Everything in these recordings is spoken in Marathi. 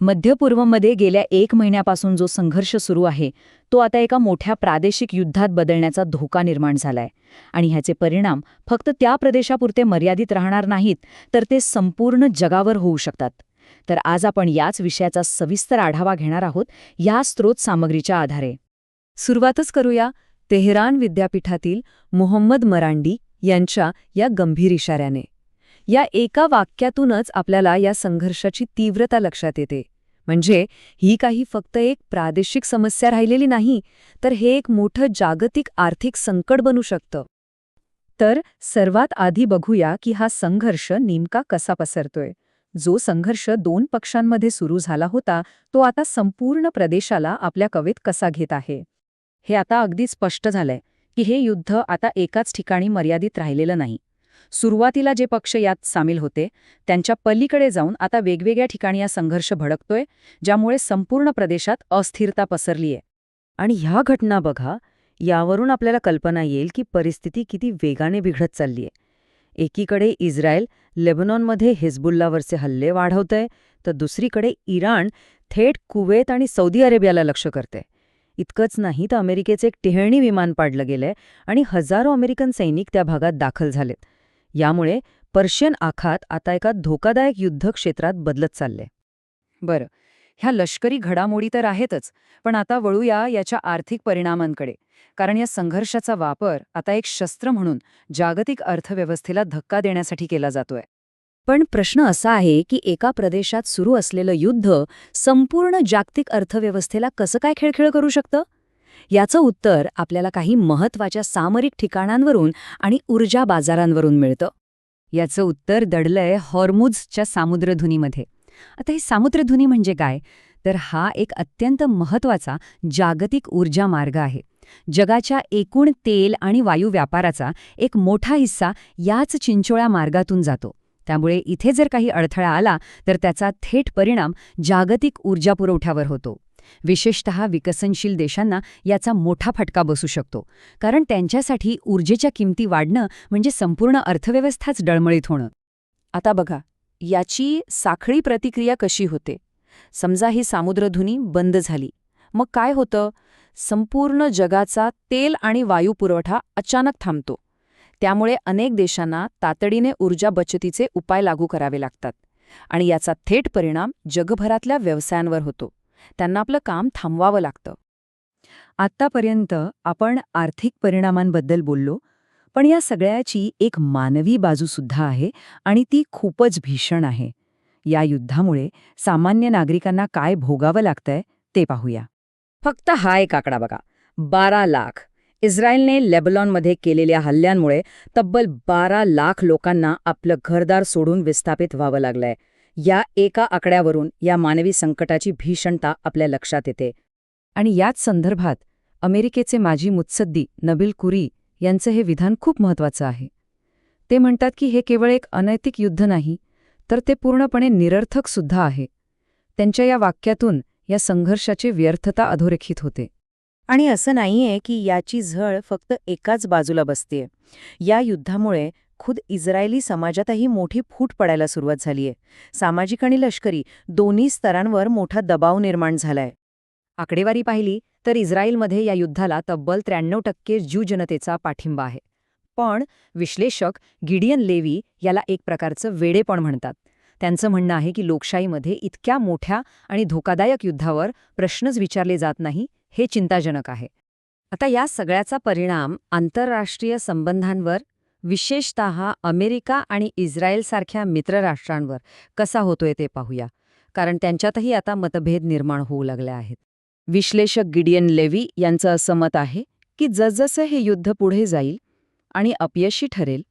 मध्य पूर्वमध्ये गेल्या 1 महिन्यापासून जो संघर्ष सुरू आहे तो आता एका मोठ्या प्रादेशिक युद्धात बदलण्याचा धोका निर्माण झालाय. आणि ह्याचे परिणाम फक्त त्या प्रदेशापुरते मर्यादित राहणार नाहीत, तर ते संपूर्ण जगावर होऊ शकतात. तर आज आपण याच विषयाचा सविस्तर आढावा घेणार आहोत, या स्रोत सामग्रीच्या आधारे. सुरुवातच करूया तेहरान विद्यापीठातील मोहम्मद मरांडी यांच्या या गंभीर इशाऱ्याने. या एका वाक्यातूनच आपल्याला या संघर्षाची तीव्रता लक्षात येते. म्हणजे ही काही फक्त एक प्रादेशिक समस्या राहिलेली नाही, तर हे एक मोठं जागतिक आर्थिक संकट बनू शकतं. तर सर्वात आधी बघूया की हा संघर्ष नेमका कसा पसरतोय. जो संघर्ष 2 पक्षांमध्ये सुरू झाला होता, तो आता संपूर्ण प्रदेशाला आपल्या कवेत कसा घेत आहे. हे आता अगदी स्पष्ट झालंय की हे युद्ध आता एकाच ठिकाणी मर्यादित राहिलेलं नाही. सुरुवातीला जे पक्ष यात सामील होते त्यांच्या पलीकडे जाऊन आता वेगवेगळ्या ठिकाणी हा संघर्ष भडकतोय, ज्यामुळे संपूर्ण प्रदेशात अस्थिरता पसरलीय. आणि ह्या घटना बघा, यावरून आपल्याला कल्पना येईल की परिस्थिती किती वेगाने बिघडत चाललीय. एकीकडे इस्रायल लेबनॉनमध्ये हिजबुल्लावरचे हल्ले वाढवतंय, तर दुसरीकडे इराण थेट कुवेत आणि सौदी अरेबियाला लक्ष्य करते. इतकंच नाही तर अमेरिकेचे एक टेहळणी विमान पाडलं गेलंय आणि हजारो अमेरिकन सैनिक त्या भागात दाखल झालेत. यामुळे पर्शियन आखात आता एका धोकादायक युद्धक्षेत्रात बदलत चालले. बरं, ह्या लष्करी घडामोडी तर आहेतच, पण आता वळूया याच्या आर्थिक परिणामांकडे. कारण या संघर्षाचा वापर आता एक शस्त्र म्हणून जागतिक अर्थव्यवस्थेला धक्का देण्यासाठी केला जातोय. पण प्रश्न असा आहे की एका प्रदेशात सुरू असलेलं युद्ध संपूर्ण जागतिक अर्थव्यवस्थेला कसं काय खिळखिळ करू शकतं. याचं उत्तर आपल्याला काही महत्त्वाच्या सामरिक ठिकाणांवरून आणि ऊर्जा बाजारांवरून मिळतं. याचं उत्तर दडलंय हॉर्मुझच्या सामुद्रधुनीमध्ये. आता ही सामुद्रधुनी म्हणजे काय, तर हा एक अत्यंत महत्त्वाचा जागतिक ऊर्जा मार्ग आहे. जगाच्या एकूण तेल आणि वायू व्यापाराचा एक मोठा हिस्सा याच चिंचोळ्या मार्गातून जातो. त्यामुळे इथे जर काही अडथळा आला तर त्याचा थेट परिणाम जागतिक ऊर्जा पुरवठ्यावर होतो. विशेषतः विकसनशील देशांना याचा मोठा फटका बसू शकतो, कारण त्यांच्यासाठी ऊर्जेच्या किमती वाढणं म्हणजे संपूर्ण अर्थव्यवस्थाच डळमळीत होणं. आता बघा, याची साखळी प्रतिक्रिया कशी होते. समजा ही सामुद्रधुनी बंद झाली, मग काय होतं. संपूर्ण जगाचा तेल आणि वायू पुरवठा अचानक थांबतो. त्यामुळे अनेक देशांना तातडीने ऊर्जा बचतीचे उपाय लागू करावे लागतात आणि याचा थेट परिणाम जगभरातल्या व्यवसायांवर होतो. त्यांना आपलं काम थांबवावं लागतं. आत्तापर्यंत आपण आर्थिक परिणामांबद्दल बोललो, पण या सगळ्याची एक मानवी बाजूसुद्धा आहे आणि ती खूपच भीषण आहे. या युद्धामुळे सामान्य नागरिकांना काय भोगावं लागतंय ते पाहूया. फक्त हा एक आकडा बघा, 12 लाख. इस्रायलने लेबनॉनमध्ये केलेल्या हल्ल्यांमुळे तब्बल 12 लाख लोकांना आपलं घरदार सोडून विस्थापित व्हावं लागलंय. या एका आकड्यावरून या मानवी संकटाची भीषणता आपल्या लक्षात येते. आणि याच संदर्भात अमेरिकेचे माजी मुत्सद्दी नबील कुरी यांचं हे विधान खूप महत्त्वाचं आहे. ते म्हणतात की हे केवळ एक अनैतिक युद्ध नाही, तर ते पूर्णपणे निरर्थक सुद्धा आहे. त्यांच्या या वाक्यातून या संघर्षाची व्यर्थता अधोरेखित होते. आणि असं नाहीये की याची झळ फक्त एकाच बाजूला बसतेय. या युद्धामुळे खुद इस्रायली समाजातही मोठी फूट पडायला सुरुवात झालीय. सामाजिक आणि लष्करी दोन्ही स्तरांवर मोठा दबाव निर्माण झालाय. आकडेवारी पाहिली तर इस्रायलमध्ये या युद्धाला तब्बल 93% ज्यू जनतेचा पाठिंबा आहे. पण विश्लेषक गिडियन लेवी याला एक प्रकारचं वेडेपण म्हणतात. त्यांचं म्हणणं आहे की लोकशाहीमध्ये इतक्या मोठ्या आणि धोकादायक युद्धावर प्रश्नच विचारले जात नाही, हे चिंताजनक आहे. आता या सगळ्याचा परिणाम आंतरराष्ट्रीय संबंधांवर, विशेषतः अमेरिका आणि इस्रायलसारख्या मित्रराष्ट्रांवर कसा होतोय ते पाहूया, कारण त्यांच्यातही आता मतभेद निर्माण होऊ लागले आहेत. विश्लेषक गिडियन लेवी यांचं असं मत आहे की जसजसं हे युद्ध पुढे जाईल आणि अपयशी ठरेल,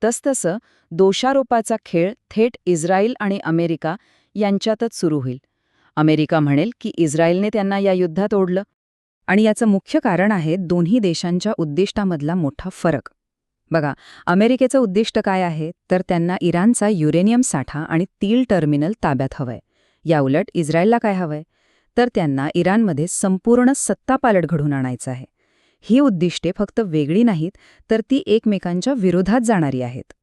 तसतसं दोषारोपाचा खेळ थेट इस्रायल आणि अमेरिका यांच्यातच सुरू होईल. अमेरिका म्हणेल की इस्रायलने त्यांना या युद्धात ओढलं, आणि याचं मुख्य कारण आहे दोन्ही देशांच्या उद्दिष्टामधला मोठा फरक. बघा, अमेरिकेचं उद्दिष्ट काय आहे, तर त्यांना इराणचा युरेनियम साठा आणि तेल टर्मिनल ताब्यात हवंय. याउलट इस्रायलला काय हवंय, तर त्यांना इराणमध्ये संपूर्ण सत्तापालट घडवून आणायचं आहे. ही उद्दिष्टे फक्त वेगळी नाहीत, तर ती एकमेकांच्या विरोधात जाणारी आहेत.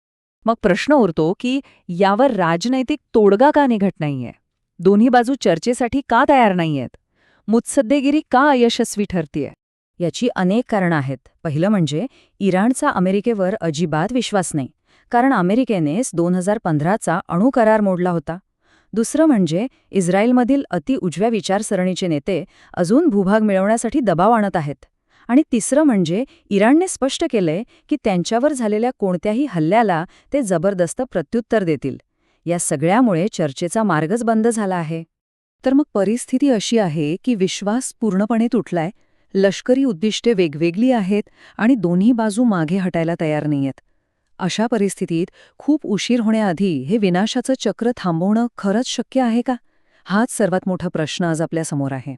मग प्रश्न उरतो की यावर राजनैतिक तोडगा का निघत नाहीये. दोन्ही बाजू चर्चेसाठी का तयार नाहीयेत? मुत्सद्देगिरी का अयशस्वी ठरतीये? याची अनेक कारणं आहेत. पहिलं म्हणजे इराणचा अमेरिकेवर अजिबात विश्वास नाही, कारण अमेरिकेनेच 2015चा अणुकरार मोडला होता. दुसरं म्हणजे इस्रायलमधील अतिउजव्या विचारसरणीचे नेते अजून भूभाग मिळवण्यासाठी दबाव आणत आहेत. आणि तिसरं म्हणजे इराणने स्पष्ट केलंय की त्यांच्यावर झालेल्या कोणत्याही हल्ल्याला ते जबरदस्त प्रत्युत्तर देतील. या सगळ्यामुळे चर्चेचा मार्गच बंद झाला आहे. तर मग परिस्थिती अशी आहे की विश्वास पूर्णपणे तुटलाय, लष्करी उद्दिष्टे वेगवेगळी आहेत आणि दोन्ही बाजू मागे हटायला तयार नाहीयेत. अशा परिस्थितीत खूप उशीर होण्याआधी हे विनाशाचं चक्र थांबवणं खरंच शक्य आहे का? हाच सर्वात मोठा प्रश्न आज आपल्यासमोर आहे.